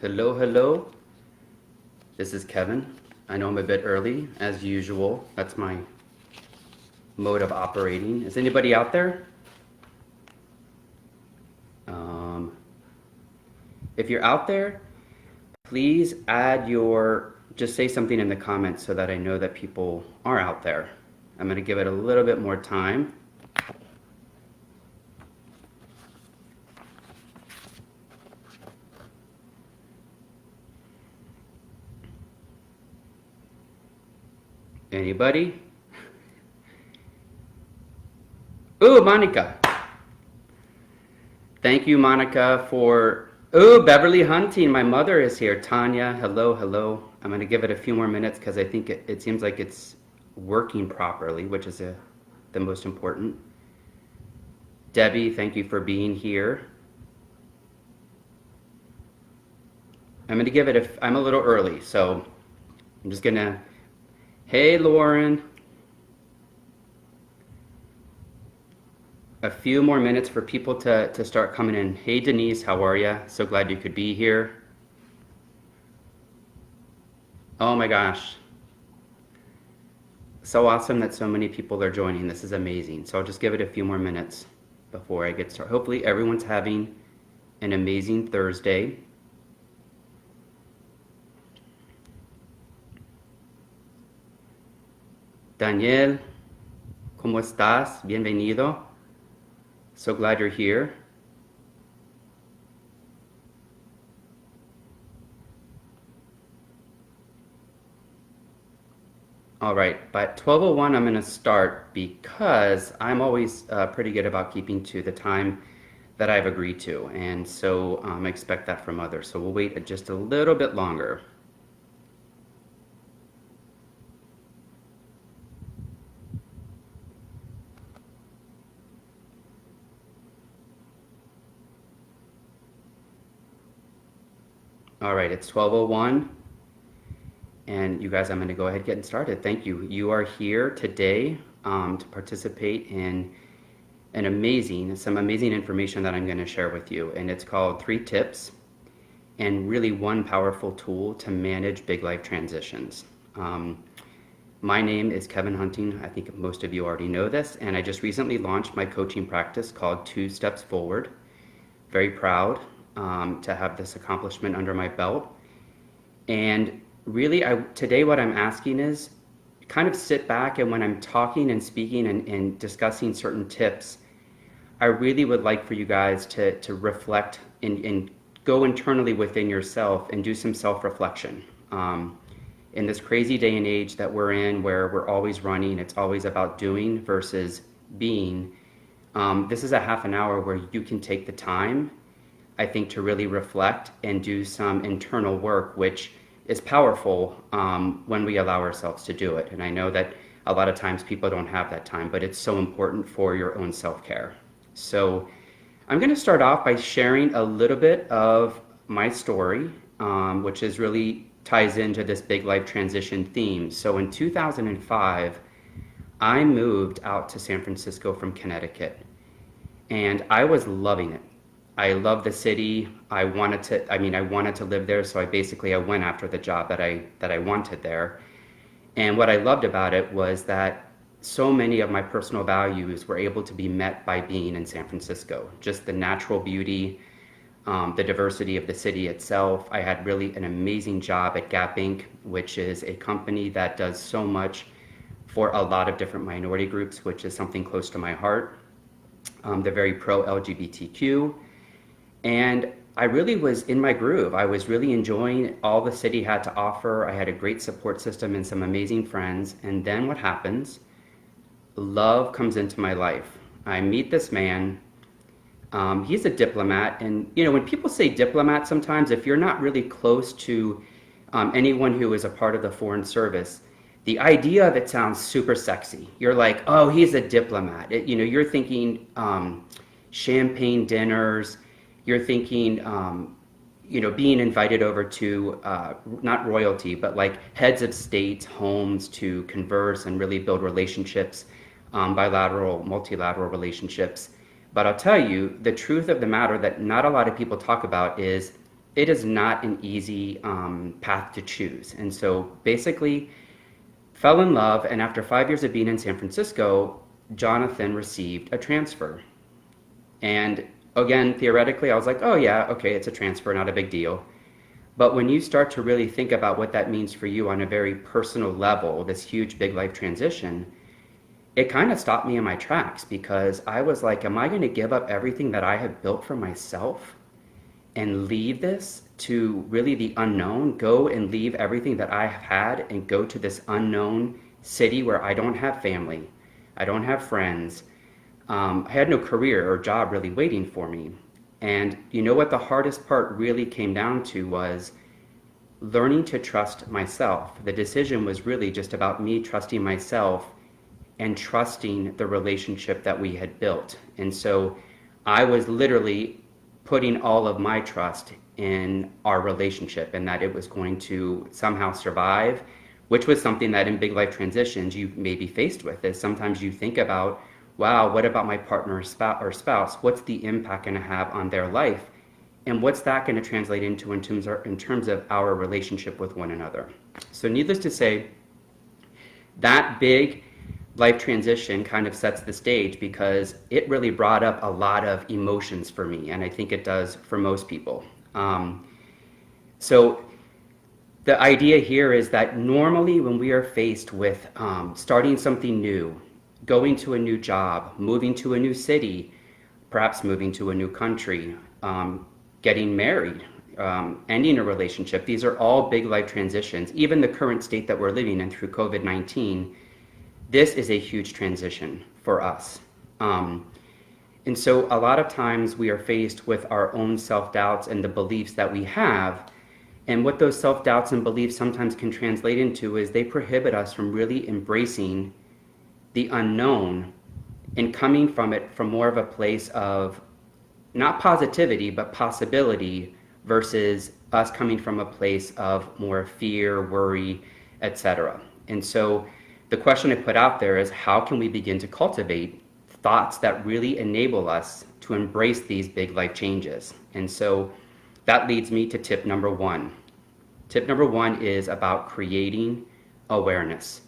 Hello, hello. This is Kevin. I know I'm a bit early, as usual. That's my mode of operating. Is anybody out there? Um, if you're out there, please just say something in the comments so that I know that people are out there. I'm going to give it a little bit more time. Anybody? Ooh, Monica. Thank you, Monica, for... Ooh, Beverly Hunting. My mother is here. Tanya, hello, hello. I'm going to give it a few more minutes because I think it seems like it's working properly, which is the most important. Debbie, thank you for being here. I'm going to give it I'm a little early, so I'm just going to... Hey, Lauren. A few more minutes for people to start coming in. Hey, Denise, how are you? So glad you could be here. Oh my gosh. So awesome that so many people are joining. This is amazing. So I'll just give it a few more minutes before I get started. Hopefully everyone's having an amazing Thursday. Daniel, ¿cómo estás? Bienvenido. So glad you're here. All right, by 12:01 I'm going to start because I'm always pretty good about keeping to the time that I've agreed to, and so I expect that from others. So we'll wait just a little bit longer. All right, it's 12:01, and you guys, I'm going to go ahead and get started. Thank you. You are here today to participate in some amazing information that I'm going to share with you, and it's called 3 Tips and really one powerful tool to manage big life transitions. My name is Kevin Hunting. I think most of you already know this, and I just recently launched my coaching practice called 2 Steps Forward. Very proud to have this accomplishment under my belt. And really, today what I'm asking is kind of sit back, and when I'm talking and speaking and discussing certain tips, I really would like for you guys to reflect and go internally within yourself and do some self-reflection. In this crazy day and age that we're in, where we're always running, it's always about doing versus being, this is a half an hour where you can take the time, I think, to really reflect and do some internal work, which is powerful when we allow ourselves to do it. And I know that a lot of times people don't have that time, but it's so important for your own self-care. So I'm going to start off by sharing a little bit of my story, which is really ties into this big life transition theme. So in 2005, I moved out to San Francisco from Connecticut, and I was loving it. I love the city. I wanted to live there, so I went after the job that I wanted there. And what I loved about it was that so many of my personal values were able to be met by being in San Francisco. Just the natural beauty, the diversity of the city itself. I had really an amazing job at Gap Inc., which is a company that does so much for a lot of different minority groups, which is something close to my heart. They're very pro-LGBTQ. And I really was in my groove. I was really enjoying all the city had to offer. I had a great support system and some amazing friends. And then what happens? Love comes into my life. I meet this man. He's a diplomat. And, when people say diplomat, sometimes if you're not really close to anyone who is a part of the Foreign Service, the idea of it sounds super sexy. You're like, oh, he's a diplomat. You're thinking champagne dinners. You're thinking, being invited over to, not royalty, but like heads of states' homes to converse and really build relationships, bilateral, multilateral relationships. But I'll tell you, the truth of the matter that not a lot of people talk about is it is not an easy path to choose. And so basically, fell in love, and after 5 years of being in San Francisco, Jonathan received a transfer. And again, theoretically, I was like, oh yeah, okay, it's a transfer, not a big deal. But when you start to really think about what that means for you on a very personal level, this huge big life transition, it kind of stopped me in my tracks because I was like, am I going to give up everything that I have built for myself and leave this to really the unknown, go and leave everything that I have had and go to this unknown city where I don't have family, I don't have friends, I had no career or job really waiting for me. And you know what the hardest part really came down to was learning to trust myself. The decision was really just about me trusting myself and trusting the relationship that we had built. And so I was literally putting all of my trust in our relationship and that it was going to somehow survive, which was something that in big life transitions you may be faced with. Is sometimes you think about, wow, what about my partner or spouse? What's the impact going to have on their life? And what's that going to translate into in terms of our relationship with one another? So needless to say, that big life transition kind of sets the stage because it really brought up a lot of emotions for me, and I think it does for most people. So the idea here is that normally when we are faced with starting something new, going to a new job, moving to a new city, perhaps moving to a new country, getting married, ending a relationship, these are all big life transitions. Even the current state that we're living in through COVID-19, this is a huge transition for us. And so a lot of times we are faced with our own self-doubts and the beliefs that we have. And what those self-doubts and beliefs sometimes can translate into is they prohibit us from really embracing the unknown and coming from it from more of a place of not positivity, but possibility versus us coming from a place of more fear, worry, etc. And so the question I put out there is, how can we begin to cultivate thoughts that really enable us to embrace these big life changes? And so that leads me to tip number one. Tip number one is about creating awareness.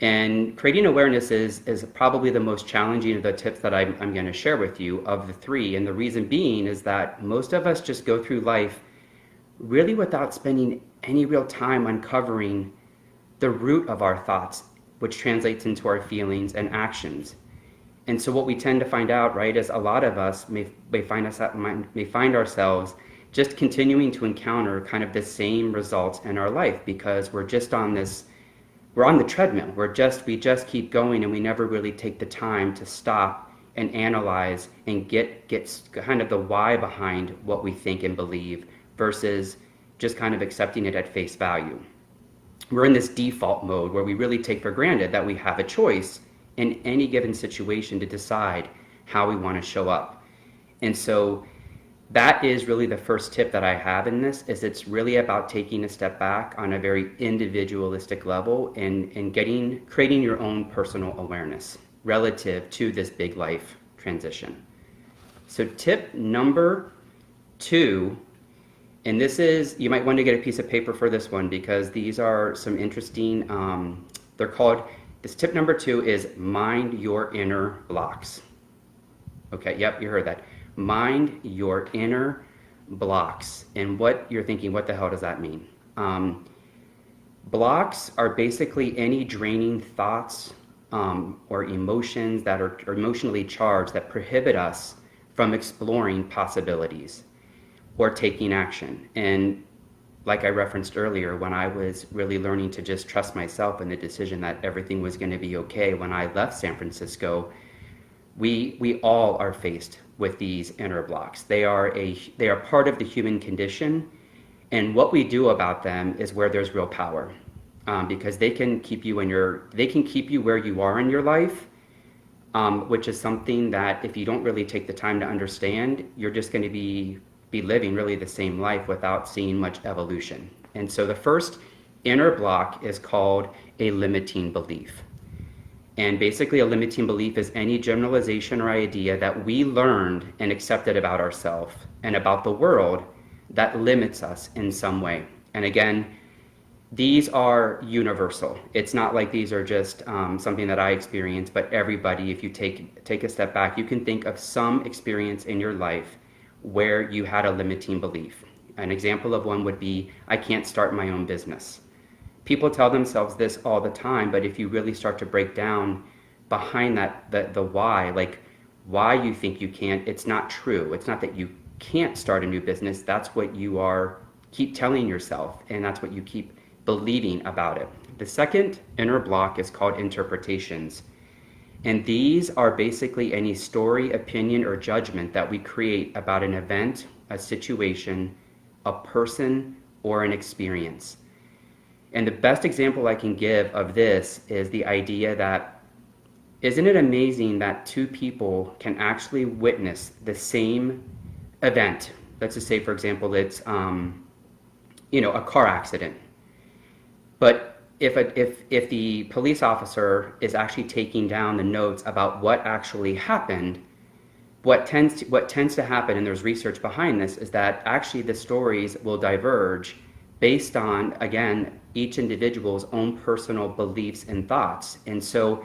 And creating awareness is probably the most challenging of the tips that I'm going to share with you of the three. And the reason being is that most of us just go through life really without spending any real time uncovering the root of our thoughts, which translates into our feelings and actions. And so what we tend to find out, right, is a lot of us may find ourselves just continuing to encounter kind of the same results in our life because we're on the treadmill. We just keep going and we never really take the time to stop and analyze and get kind of the why behind what we think and believe versus just kind of accepting it at face value. We're in this default mode where we really take for granted that we have a choice in any given situation to decide how we want to show up. And so that is really the first tip that I have in this, is it's really about taking a step back on a very individualistic level and creating your own personal awareness relative to this big life transition. So tip number 2, and this is, you might want to get a piece of paper for this one because these are some interesting, this tip number 2 is mind your inner blocks. Okay, yep, you heard that. Mind your inner blocks. And what you're thinking, what the hell does that mean? Blocks are basically any draining thoughts or emotions that are emotionally charged that prohibit us from exploring possibilities or taking action. And like I referenced earlier, when I was really learning to just trust myself and the decision that everything was going to be okay when I left San Francisco, we all are faced with these inner blocks. They are part of the human condition, and what we do about them is where there's real power, because they can keep you where you are in your life, which is something that if you don't really take the time to understand, you're just going to be living really the same life without seeing much evolution. And so the first inner block is called a limiting belief. And basically a limiting belief is any generalization or idea that we learned and accepted about ourselves and about the world that limits us in some way. And again, these are universal. It's not like these are just something that I experience, but everybody, if you take a step back, you can think of some experience in your life where you had a limiting belief. An example of one would be, I can't start my own business. People tell themselves this all the time, but if you really start to break down behind that, the why, like why you think you can't, it's not true. It's not that you can't start a new business. That's what you keep telling yourself, and that's what you keep believing about it. The second inner block is called interpretations. And these are basically any story, opinion, or judgment that we create about an event, a situation, a person, or an experience. And the best example I can give of this is the idea that, isn't it amazing that two people can actually witness the same event? Let's just say, for example, it's a car accident. But if the police officer is actually taking down the notes about what actually happened, what tends to happen, and there's research behind this, is that actually the stories will diverge based on, again, each individual's own personal beliefs and thoughts. And so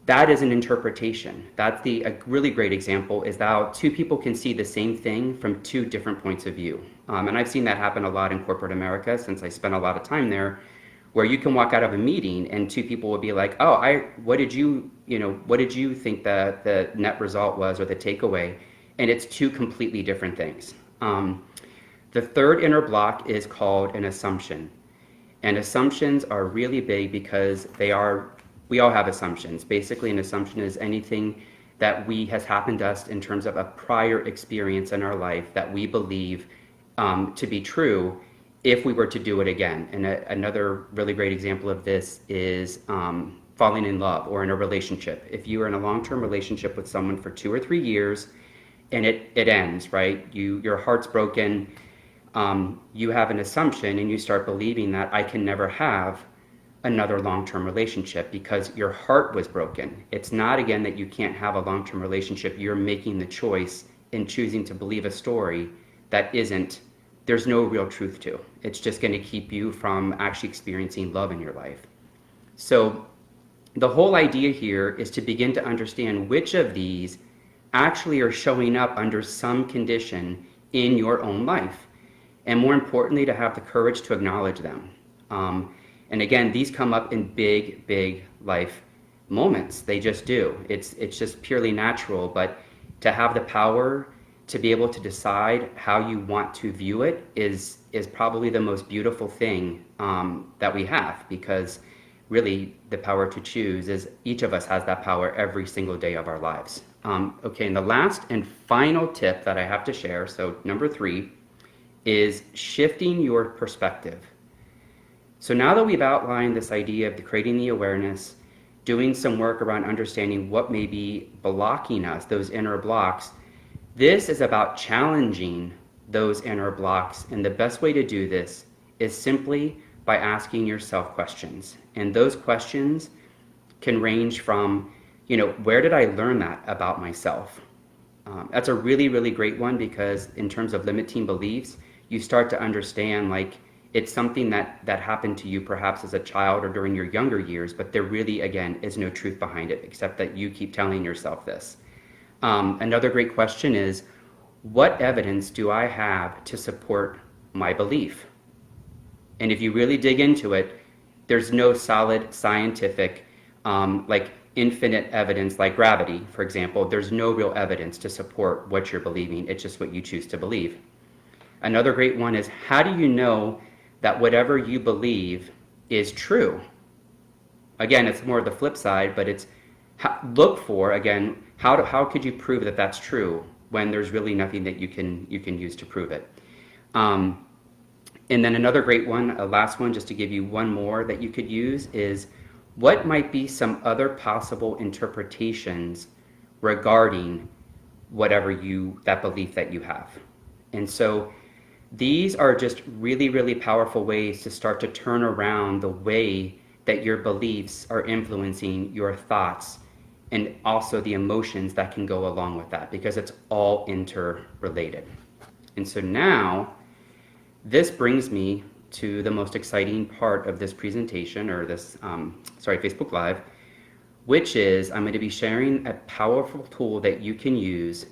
that is an interpretation. That's a really great example, is how two people can see the same thing from two different points of view. And I've seen that happen a lot in corporate America, since I spent a lot of time there, where you can walk out of a meeting and two people will be like, oh, what did you think the net result was, or the takeaway? And it's two completely different things. The third inner block is called an assumption. And assumptions are really big because we all have assumptions. Basically, an assumption is anything that has happened to us in terms of a prior experience in our life that we believe to be true if we were to do it again. And another really great example of this is falling in love or in a relationship. If you are in a long-term relationship with someone for 2 or 3 years and it ends, right? Your heart's broken, you have an assumption and you start believing that I can never have another long-term relationship because your heart was broken. It's not, again, that you can't have a long-term relationship. You're making the choice in choosing to believe a story that there's no real truth to. It's just going to keep you from actually experiencing love in your life. So the whole idea here is to begin to understand which of these actually are showing up under some condition in your own life. And more importantly, to have the courage to acknowledge them. And again, these come up in big, big life moments. They just do. It's just purely natural. But to have the power to be able to decide how you want to view it is probably the most beautiful thing that we have, because really the power to choose is, each of us has that power every single day of our lives. Okay, and the last and final tip that I have to share, so number 3, is shifting your perspective. So now that we've outlined this idea of creating the awareness, doing some work around understanding what may be blocking us, those inner blocks, this is about challenging those inner blocks. And the best way to do this is simply by asking yourself questions. And those questions can range from, where did I learn that about myself? That's a really, really great one, because in terms of limiting beliefs, you start to understand, it's something that happened to you perhaps as a child or during your younger years, but there really, again, is no truth behind it, except that you keep telling yourself this. Another great question is, what evidence do I have to support my belief? And if you really dig into it, there's no solid scientific, infinite evidence like gravity, for example. There's no real evidence to support what you're believing. It's just what you choose to believe. Another great one is, how do you know that whatever you believe is true? Again, it's more the flip side, but it's look for, again, how could you prove that that's true when there's really nothing that you can use to prove it? And then another great one, a last one, just to give you one more that you could use, is what might be some other possible interpretations regarding whatever that belief that you have. And so these are just really, really powerful ways to start to turn around the way that your beliefs are influencing your thoughts, and also the emotions that can go along with that, because it's all interrelated. And so now, This brings me to the most exciting part of this presentation, or this, Facebook Live, which is I'm going to be sharing a powerful tool that you can use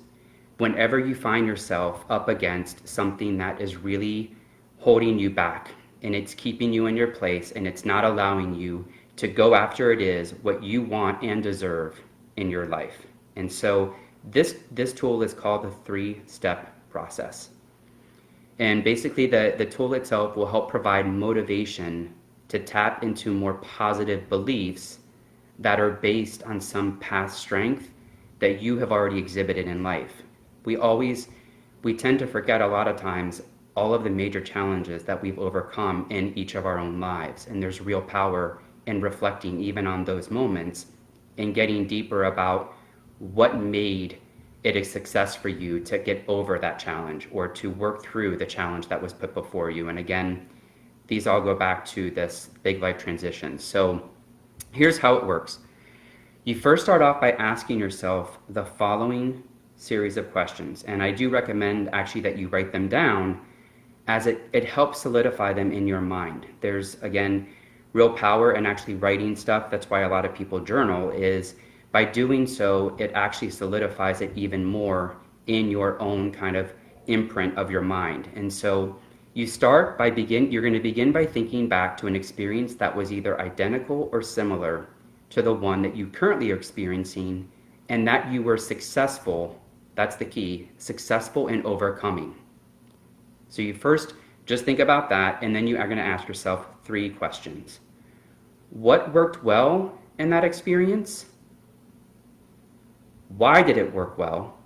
whenever you find yourself up against something that is really holding you back, and it's keeping you in your place, and it's not allowing you to go after it is what you want and deserve in your life. And so this tool is called the 3-step process. And basically the tool itself will help provide motivation to tap into more positive beliefs that are based on some past strength that you have already exhibited in life. We tend to forget a lot of times all of the major challenges that we've overcome in each of our own lives. And there's real power in reflecting even on those moments and getting deeper about what made it a success for you to get over that challenge or to work through the challenge that was put before you. And again, these all go back to this big life transition. So here's how it works. You first start off by asking yourself the following series of questions. And I do recommend actually that you write them down, as it helps solidify them in your mind. There's, again, real power in actually writing stuff. That's why a lot of people journal, is by doing so, it actually solidifies it even more in your own kind of imprint of your mind. And so you're going to begin by thinking back to an experience that was either identical or similar to the one that you currently are experiencing, and that you were successful, that's the key, successful in overcoming. So you first just think about that, and then you are going to ask yourself 3 questions. What worked well in that experience? Why did it work well?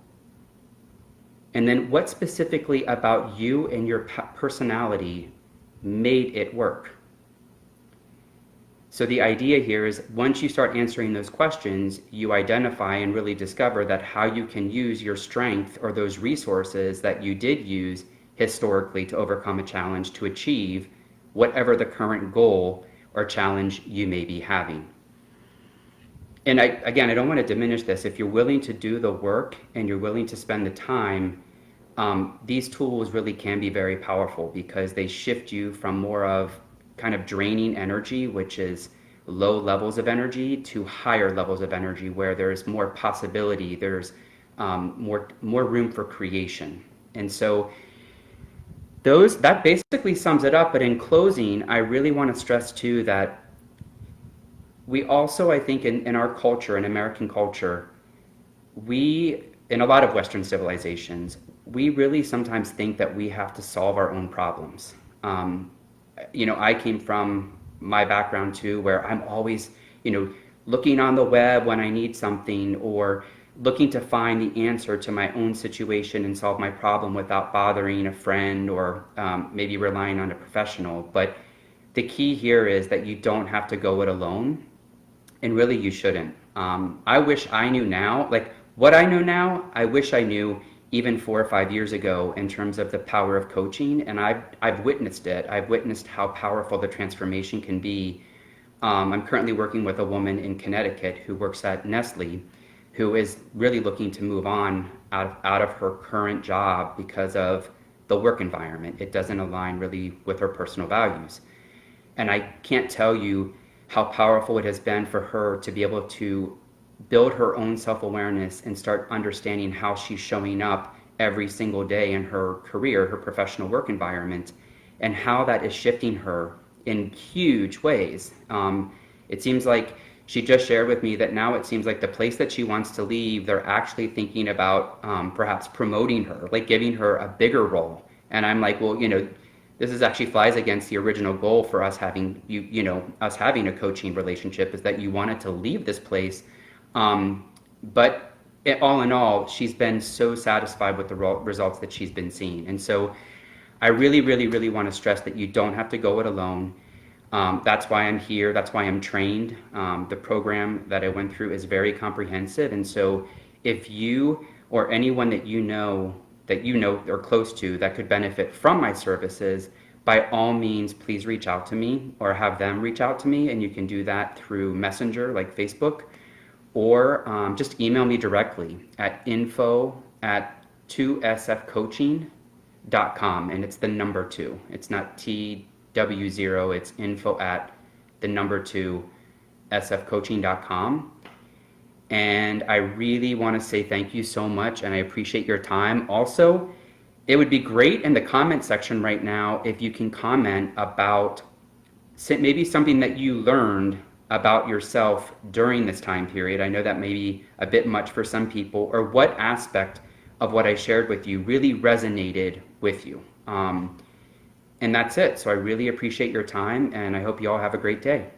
And then what specifically about you and your personality made it work? So the idea here is once you start answering those questions, you identify and really discover that how you can use your strength or those resources that you did use historically to overcome a challenge to achieve whatever the current goal or challenge you may be having. And I don't want to diminish this. If you're willing to do the work and you're willing to spend the time, these tools really can be very powerful because they shift you from more of kind of draining energy, which is low levels of energy, to higher levels of energy where there's more possibility, there's more room for creation. And so that basically sums it up. But in closing, I really want to stress too that we also, I think in our culture, in American culture, in a lot of Western civilizations, we really sometimes think that we have to solve our own problems. I came from my background too, where I'm always, looking on the web when I need something, or looking to find the answer to my own situation and solve my problem without bothering a friend or maybe relying on a professional. But the key here is that you don't have to go it alone, and really you shouldn't. I wish I knew now, like what I know now, I wish I knew even 4 or 5 years ago in terms of the power of coaching. And I've witnessed it. I've witnessed how powerful the transformation can be. I'm currently working with a woman in Connecticut who works at Nestle, who is really looking to move on out of her current job because of the work environment. It doesn't align really with her personal values. And I can't tell you how powerful it has been for her to be able to build her own self-awareness and start understanding how she's showing up every single day in her career, her professional work environment, and how that is shifting her in huge ways. It seems like she just shared with me that now it seems like the place that she wants to leave, they're actually thinking about perhaps promoting her, like giving her a bigger role. And I'm like, well, this is actually flies against the original goal for us having us having a coaching relationship, is that you wanted to leave this place. But all in all, she's been so satisfied with the results that she's been seeing. And so I really, really, really want to stress that you don't have to go it alone. That's why I'm here. That's why I'm trained. The program that I went through is very comprehensive. And so if you or anyone that you know or close to that could benefit from my services, by all means, please reach out to me or have them reach out to me. And you can do that through Messenger, like Facebook, or just email me directly at info@2sfcoaching.com. info@sfcoaching.com, and it's the number 2. It's not TW0, it's info at the number 2 sfcoaching.com. And I really want to say thank you so much, and I appreciate your time. Also, it would be great in the comment section right now if you can comment about maybe something that you learned about yourself during this time period. I know that may be a bit much for some people, or what aspect of what I shared with you really resonated with you. And that's it. So I really appreciate your time, and I hope you all have a great day.